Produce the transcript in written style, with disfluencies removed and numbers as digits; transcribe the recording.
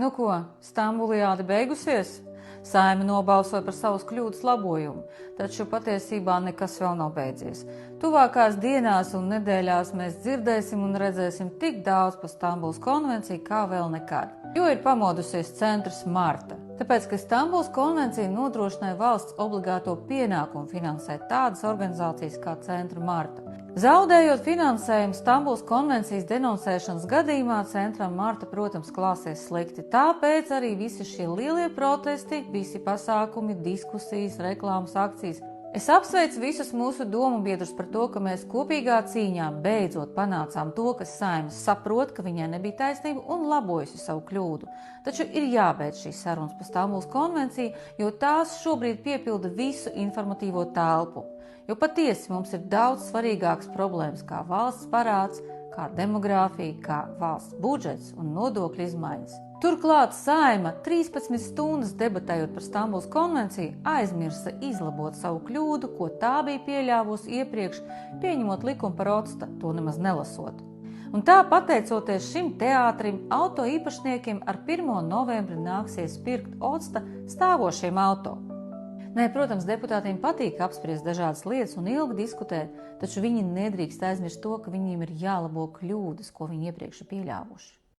Nu ko, Stambulijāde beigusies? Saeima nobalsoja par savas kļūdas labojumu, taču patiesībā nekas vēl nav beidzies. Tuvākās dienās un nedēļās mēs dzirdēsim un redzēsim tik daudz par Stambulas konvenciju kā vēl nekad. Jo ir pamodusies centrs Marta. Tāpēc, ka Stambulas konvencija nodrošināja valsts obligāto pienākumu finansēt tādas organizācijas kā centra Marta. Zaudējot finansējumu Stambulas konvencijas denonsēšanas gadījumā, centram Marta, protams, klāsies slikti. Tāpēc arī visi šie lielie protesti, visi pasākumi, diskusijas, reklāmas akcijas. Es apsveicu visus mūsu domu biedrus par to, ka mēs kopīgā cīņā beidzot panācām to, ka Saeima saprot, ka viņai nebija taisnība un labojusi savu kļūdu. Taču ir jābeidz šīs sarunas par Stambulas konvenciju, jo tās šobrīd piepilda visu informatīvo telpu. Jo patiesi mums ir daudz svarīgākas problēmas kā valsts parāds, kā demogrāfija, kā valsts budžets un nodokļu izmaiņas. Turklāt Saeima 13 stundas debatējot par Stambulas konvenciju aizmirsa izlabot savu kļūdu, ko tā bija pieļāvusi iepriekš, pieņemot likumu par octa, to nemaz nelasot. Un tā, pateicoties šim teātrim, auto īpašniekiem ar 1. novembri nāksies pirkt octa stāvošiem auto. Nē, protams, deputātiem patīk apspriest dažādas lietas un ilgi diskutēt, taču viņi nedrīkst aizmirst to, ka viņiem ir jālabo kļūdas, ko viņi iepriekš ir pieļāvuši.